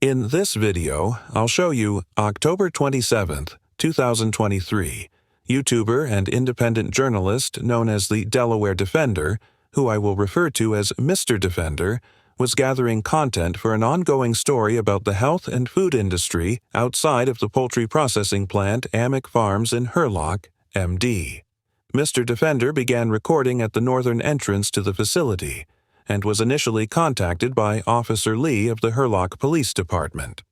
In this video, I'll show you October 27th, 2023, YouTuber and independent journalist known as the Delaware Defender, who I will refer to as Mr. Defender, was gathering content for an ongoing story about the health and food industry outside of the poultry processing plant Amick Farms in Hurlock, MD. Mr. Defender began recording at the northern entrance to the facility, and was initially contacted by Officer Lee of the Hurlock Police Department.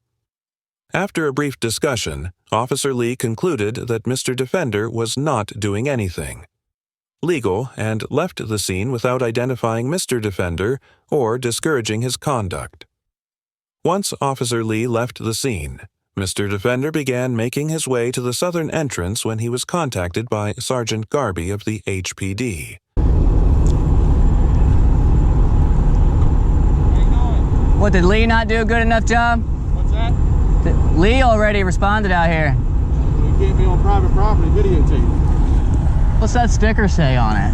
After a brief discussion, Officer Lee concluded that Mr. Defender was not doing anything legal and left the scene without identifying Mr. Defender or discouraging his conduct. Once Officer Lee left the scene, Mr. Defender began making his way to the southern entrance when he was contacted by Sergeant Garby of the HPD. What, did Lee not do a good enough job? What's that? Lee already responded out here. You can't be on private property videotape. What's that sticker say on it?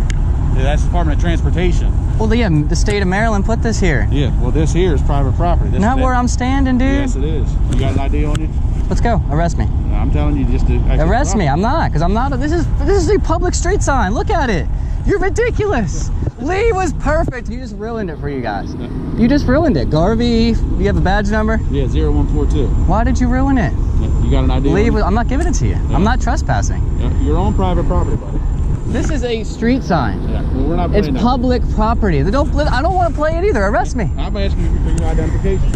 Yeah, that's Department of Transportation. Well, yeah, the state of Maryland put this here. Yeah, well, this here is private property. This Not where I'm standing, dude. Yes, it is. You got an ID on you? Let's go. Arrest me. No, I'm telling you just to... Arrest me. I'm not, because I'm not. This is a public street sign. Look at it. You're ridiculous. Lee was perfect. You just ruined it for you guys. You just ruined it. Garvey, you have a badge number? Yeah, 0142. Why did you ruin it? You got an ID Lee, on you? I'm not giving it to you. Yeah. I'm not trespassing. Yeah, you're on private property, buddy. This is a street sign. Yeah, well, we're not playing It's that. public property. I don't want to play it either. Arrest me. I'm asking you for your identification.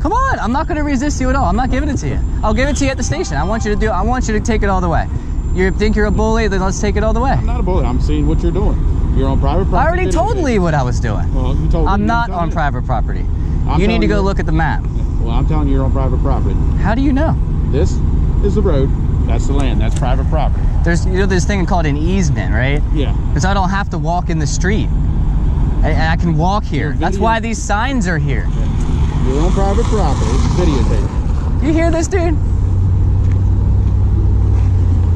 Come on. I'm not going to resist you at all. I'm not giving it to you. I'll give it to you at the station. I want you to take it all the way. You think you're a bully? Then let's take it all the way. I'm not a bully. I'm seeing what you're doing. You're on private property. I already told Lee what I was doing. Well, you told I'm not on private property. You need to go look at the map. Well, I'm telling you, you're on private property. How do you know? This is the road. That's the land. That's private property. There's this thing called an easement, right? Yeah. Because I don't have to walk in the street. I can walk here. That's why these signs are here. Yeah. You're on private property. It's videotaped. You hear this, dude?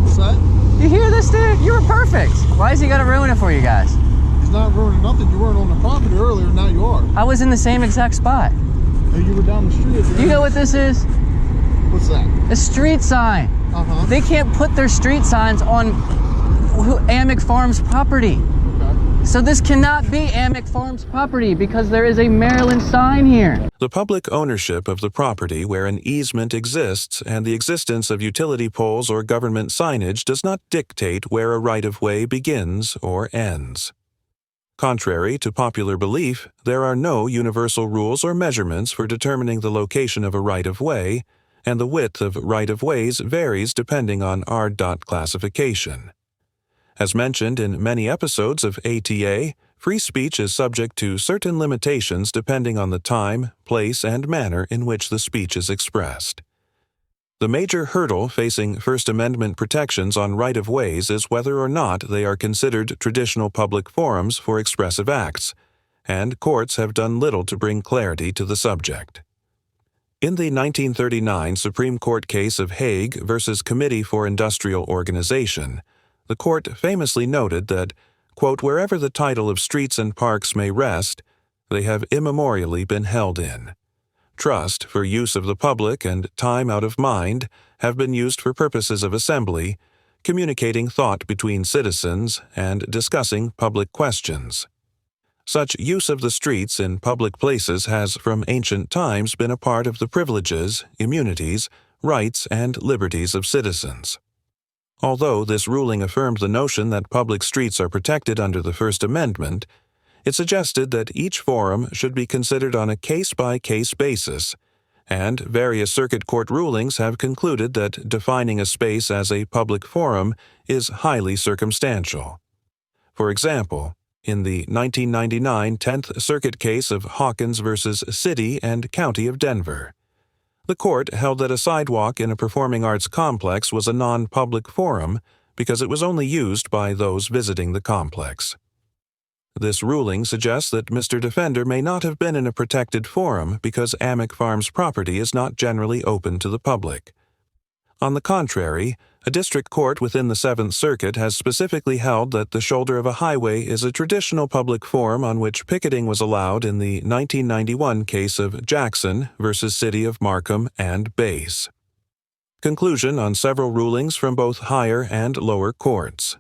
What's that? You hear this, dude? You were perfect. Why is he gonna ruin it for you guys? He's not ruining nothing. You weren't on the property earlier, now you are. I was in the same exact spot. Hey, you were down the street. You know what this is? What's that? A street sign. Uh-huh. They can't put their street signs on Amick Farms property. Okay. So this cannot be Amick Farms property because there is a Maryland sign here. The public ownership of the property where an easement exists and the existence of utility poles or government signage does not dictate where a right-of-way begins or ends. Contrary to popular belief, there are no universal rules or measurements for determining the location of a right-of-way, and the width of right-of-ways varies depending on RDOT classification. As mentioned in many episodes of ATA, free speech is subject to certain limitations depending on the time, place, and manner in which the speech is expressed. The major hurdle facing First Amendment protections on right-of-ways is whether or not they are considered traditional public forums for expressive acts, and courts have done little to bring clarity to the subject. In the 1939 Supreme Court case of Hague versus Committee for Industrial Organization, the court famously noted that, quote, wherever the title of streets and parks may rest, they have immemorially been held in. Trust for use of the public and time out of mind have been used for purposes of assembly, communicating thought between citizens, and discussing public questions. Such use of the streets in public places has from ancient times been a part of the privileges, immunities, rights, and liberties of citizens. Although this ruling affirmed the notion that public streets are protected under the First Amendment, it suggested that each forum should be considered on a case-by-case basis, and various circuit court rulings have concluded that defining a space as a public forum is highly circumstantial. For example, in the 1999 10th Circuit case of Hawkins versus City and County of Denver, the court held that a sidewalk in a performing arts complex was a non-public forum because it was only used by those visiting the complex. This ruling suggests that Mr. Defender may not have been in a protected forum because Amick Farms property is not generally open to the public. On the contrary, a district court within the Seventh Circuit has specifically held that the shoulder of a highway is a traditional public forum on which picketing was allowed in the 1991 case of Jackson versus City of Markham and Bass. Conclusion on several rulings from both higher and lower courts.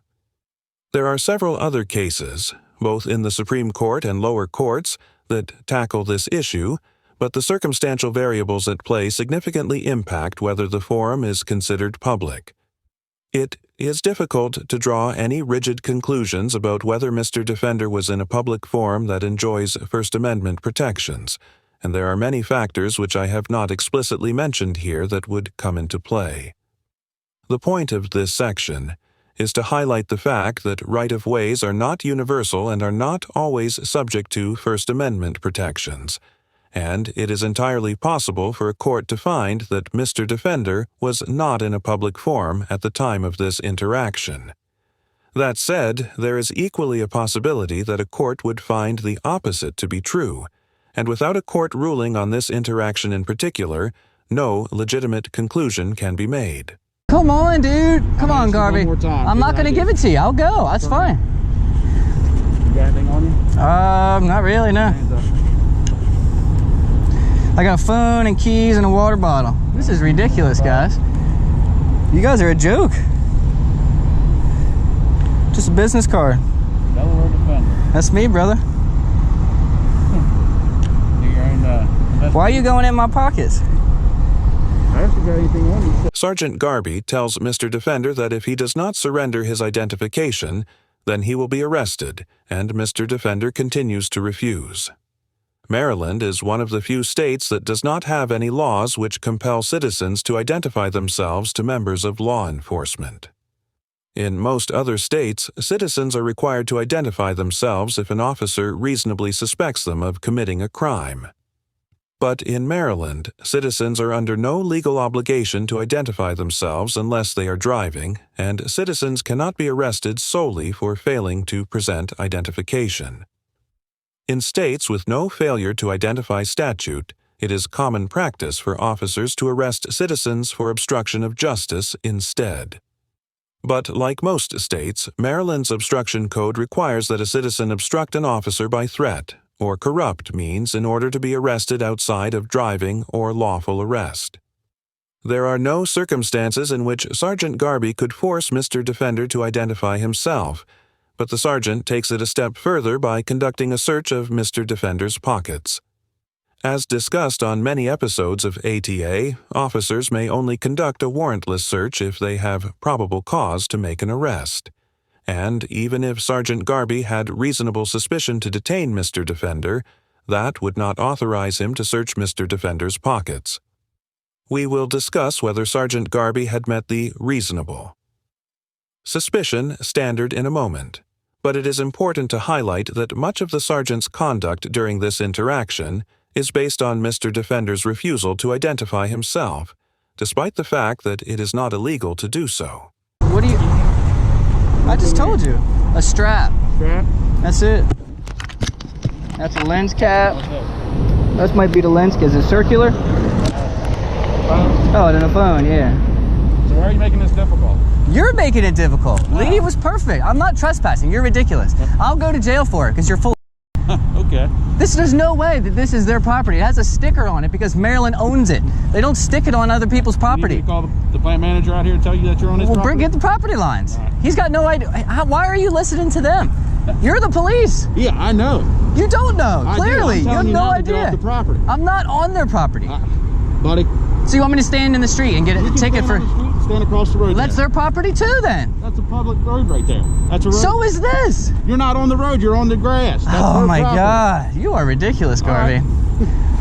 There are several other cases, both in the Supreme Court and lower courts, that tackle this issue, but the circumstantial variables at play significantly impact whether the forum is considered public. It is difficult to draw any rigid conclusions about whether Mr. Defender was in a public forum that enjoys First Amendment protections, and there are many factors which I have not explicitly mentioned here that would come into play. The point of this section is to highlight the fact that right-of-ways are not universal and are not always subject to First Amendment protections, and it is entirely possible for a court to find that Mr. Defender was not in a public forum at the time of this interaction. That said, there is equally a possibility that a court would find the opposite to be true, and without a court ruling on this interaction in particular, no legitimate conclusion can be made. Come on, dude. Come on, Garvey. One more time. I'm not going to give it to you. I'll go. That's fine. You got anything on you? Not really, no. Hands up. I got a phone and keys and a water bottle. This is ridiculous, guys. You guys are a joke. Just a business card. Delaware Defender. That's me, brother. Why are you going in my pockets? I haven't got anything on you. Sergeant Garby tells Mr. Defender that if he does not surrender his identification, then he will be arrested, and Mr. Defender continues to refuse. Maryland is one of the few states that does not have any laws which compel citizens to identify themselves to members of law enforcement. In most other states, citizens are required to identify themselves if an officer reasonably suspects them of committing a crime. But in Maryland, citizens are under no legal obligation to identify themselves unless they are driving, and citizens cannot be arrested solely for failing to present identification. In states with no failure to identify statute, it is common practice for officers to arrest citizens for obstruction of justice instead. But like most states, Maryland's obstruction code requires that a citizen obstruct an officer by threat or corrupt means in order to be arrested outside of driving or lawful arrest. There are no circumstances in which Sergeant Garby could force Mr. Defender to identify himself, but the sergeant takes it a step further by conducting a search of Mr. Defender's pockets. As discussed on many episodes of ATA, officers may only conduct a warrantless search if they have probable cause to make an arrest. And even if Sergeant Garby had reasonable suspicion to detain Mr. Defender, that would not authorize him to search Mr. Defender's pockets. We will discuss whether Sergeant Garby had met the reasonable suspicion standard in a moment. But it is important to highlight that much of the sergeant's conduct during this interaction is based on Mr. Defender's refusal to identify himself, despite the fact that it is not illegal to do so. What do you... I just told you. A strap. Strap? That's it. That's a lens cap. What's that? That might be the lens cap. Is it circular? Phone? Oh, then a phone, yeah. So why are you making this difficult? You're making it difficult. Wow. Lee was perfect. I'm not trespassing. You're ridiculous. I'll go to jail for it because you're full. Okay. There's no way that this is their property. It has a sticker on it because Maryland owns it. They don't stick it on other people's property. You need to call the plant manager out here and tell you that you're on his property? Get the property lines. All right. He's got no idea. Why are you listening to them? You're the police. Yeah, I know. You don't know. I do. Clearly, I'm you have telling you no not to get idea. off the property. I'm not on their property. Buddy. So you want me to stand in the street and get a ticket for... Stand across the road. That's their property too, then. That's a public road right there. That's a road. So is this. You're not on the road. You're on the grass. That's Oh their my property. God. You are ridiculous, Garvey.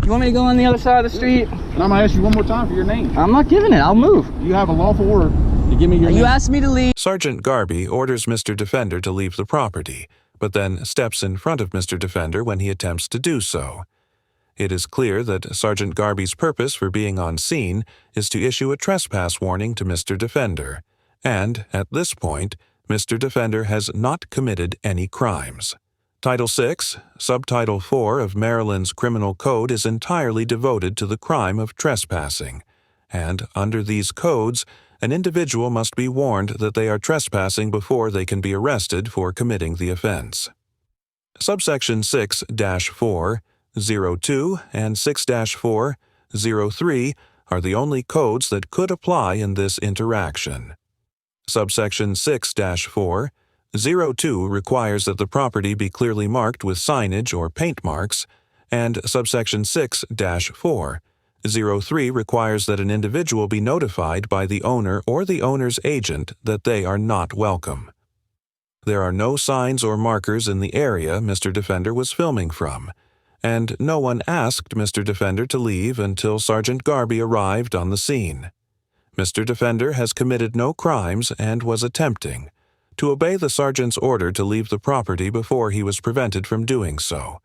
You want me to go on the other side of the street? And I'm going to ask you one more time for your name. I'm not giving it. I'll move. You have a lawful order to give me your name. You asked me to leave. Sergeant Garby orders Mr. Defender to leave the property, but then steps in front of Mr. Defender when he attempts to do so. It is clear that Sergeant Garby's purpose for being on scene is to issue a trespass warning to Mr. Defender, and, at this point, Mr. Defender has not committed any crimes. Title VI, Subtitle 4 of Maryland's Criminal Code is entirely devoted to the crime of trespassing, and under these codes, an individual must be warned that they are trespassing before they can be arrested for committing the offense. Subsection 6-402 and 6-403 are the only codes that could apply in this interaction. Subsection 6-402 requires that the property be clearly marked with signage or paint marks, and subsection 6-403 requires that an individual be notified by the owner or the owner's agent that they are not welcome. There are no signs or markers in the area Mr. Defender was filming from, and no one asked Mr. Defender to leave until Sergeant Garby arrived on the scene. Mr. Defender has committed no crimes and was attempting to obey the sergeant's order to leave the property before he was prevented from doing so.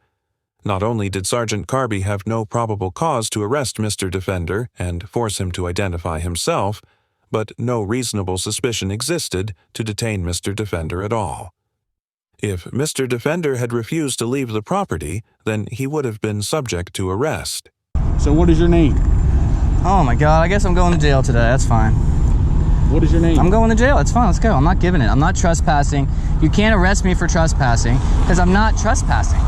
Not only did Sergeant Garby have no probable cause to arrest Mr. Defender and force him to identify himself, but no reasonable suspicion existed to detain Mr. Defender at all. If Mr. Defender had refused to leave the property, then he would have been subject to arrest. So what is your name? Oh my God, I guess I'm going to jail today. That's fine. What is your name? I'm going to jail. It's fine. Let's go. I'm not giving it. I'm not trespassing. You can't arrest me for trespassing because I'm not trespassing.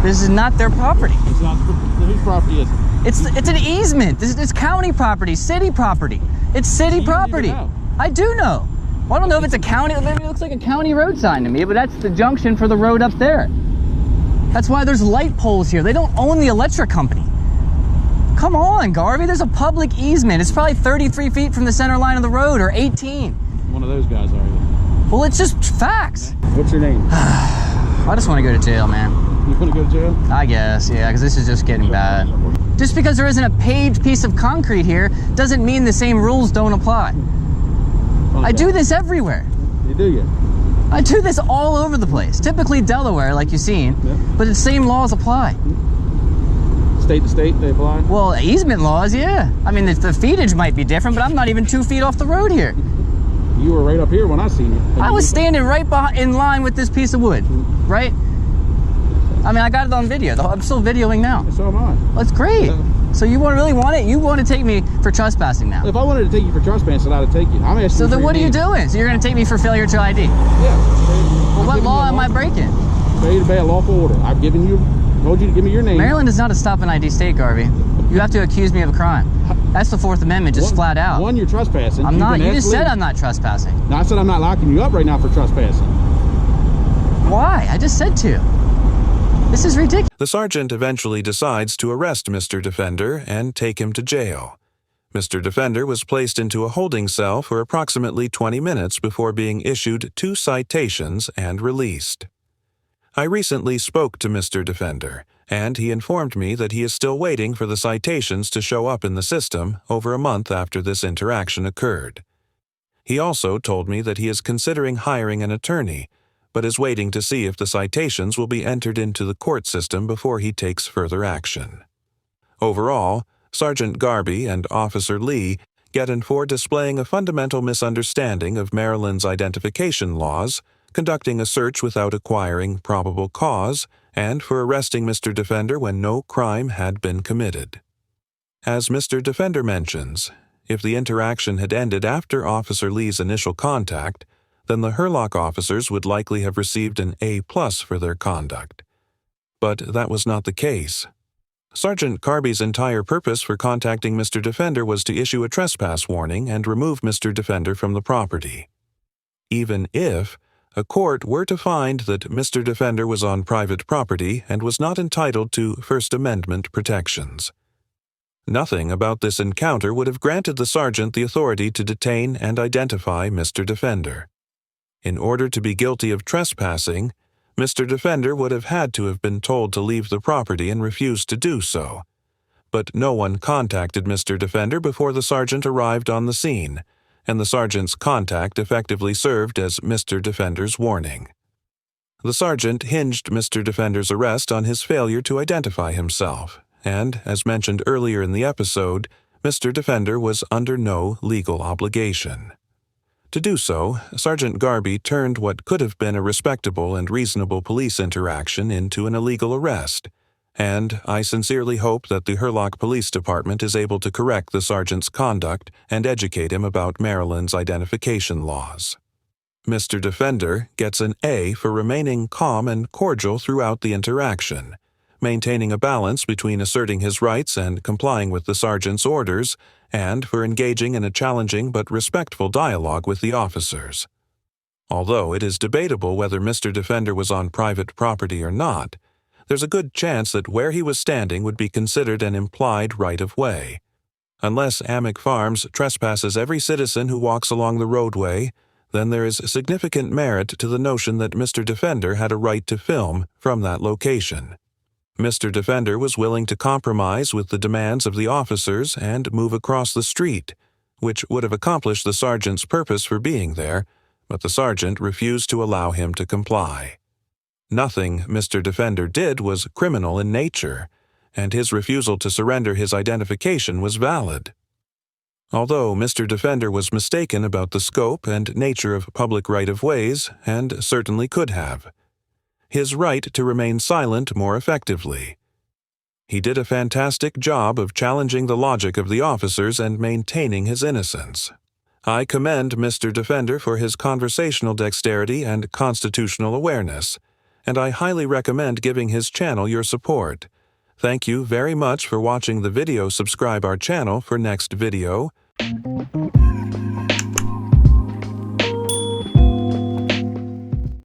This is not their property. It's not whose property is it? It's an easement. This is county property, city property. It's city property. I do know. Well, I don't know if it's a county. Maybe it looks like a county road sign to me, but that's the junction for the road up there. That's why there's light poles here. They don't own the electric company. Come on, Garvey. There's a public easement. It's probably 33 feet from the center line of the road, or 18. One of those guys, are you? Well, it's just facts. What's your name? I just want to go to jail, man. You want to go to jail? I guess, yeah, because this is just getting bad. Just because there isn't a paved piece of concrete here doesn't mean the same rules don't apply. I do this everywhere. You do, yeah? I do this all over the place. Typically Delaware, like you've seen, but the same laws apply. State to state, they apply? Well, easement laws, yeah. I mean, the feetage might be different, but I'm not even 2 feet off the road here. You were right up here when I seen you. I was standing right in line with this piece of wood, right? I mean, I got it on video. I'm still videoing now. So am I. That's great. So you really want it? You want to take me for trespassing now? If I wanted to take you for trespassing, I'd take you. I'm asking. So then what are you doing? So you're going to take me for failure to ID? Yeah. Well, what law am I breaking? Failure to obey a lawful order. I've given you, told you to give me your name. Maryland is not a stop and ID state, Garvey. You have to accuse me of a crime. That's the Fourth Amendment, just flat out. One, you're trespassing. I'm not. You just said I'm not trespassing. No, I said I'm not locking you up right now for trespassing. Why? I just said to. This is ridiculous. The sergeant eventually decides to arrest Mr. Defender and take him to jail. Mr. Defender was placed into a holding cell for approximately 20 minutes before being issued 2 citations and released. I recently spoke to Mr. Defender, and he informed me that he is still waiting for the citations to show up in the system over a month after this interaction occurred. He also told me that he is considering hiring an attorney, but is waiting to see if the citations will be entered into the court system before he takes further action. Overall, Sergeant Garby and Officer Lee get in for displaying a fundamental misunderstanding of Maryland's identification laws, conducting a search without acquiring probable cause, and for arresting Mr. Defender when no crime had been committed. As Mr. Defender mentions, if the interaction had ended after Officer Lee's initial contact, then the Hurlock officers would likely have received an A+ for their conduct. But that was not the case. Sergeant Garby's entire purpose for contacting Mr. Defender was to issue a trespass warning and remove Mr. Defender from the property. Even if a court were to find that Mr. Defender was on private property and was not entitled to First Amendment protections. Nothing about this encounter would have granted the sergeant the authority to detain and identify Mr. Defender. In order to be guilty of trespassing, Mr. Defender would have had to have been told to leave the property and refused to do so. But no one contacted Mr. Defender before the sergeant arrived on the scene, and the sergeant's contact effectively served as Mr. Defender's warning. The sergeant hinged Mr. Defender's arrest on his failure to identify himself, and, as mentioned earlier in the episode, Mr. Defender was under no legal obligation. To do so, Sergeant Garby turned what could have been a respectable and reasonable police interaction into an illegal arrest, And I sincerely hope that the Hurlock Police Department is able to correct the sergeant's conduct and educate him about Maryland's identification laws. Mr. Defender gets an A for remaining calm and cordial throughout the interaction, maintaining a balance between asserting his rights and complying with the sergeant's orders, and for engaging in a challenging but respectful dialogue with the officers. Although it is debatable whether Mr. Defender was on private property or not, there's a good chance that where he was standing would be considered an implied right-of-way. Unless Amick Farms trespasses every citizen who walks along the roadway, then there is significant merit to the notion that Mr. Defender had a right to film from that location. Mr. Defender was willing to compromise with the demands of the officers and move across the street, which would have accomplished the sergeant's purpose for being there, but the sergeant refused to allow him to comply. Nothing Mr. Defender did was criminal in nature, and his refusal to surrender his identification was valid. Although Mr. Defender was mistaken about the scope and nature of public right-of-ways, and certainly could have, his right to remain silent more effectively. He did a fantastic job of challenging the logic of the officers and maintaining his innocence. I commend Mr. Defender for his conversational dexterity and constitutional awareness, and I highly recommend giving his channel your support. Thank you very much for watching the video. Subscribe our channel for next video.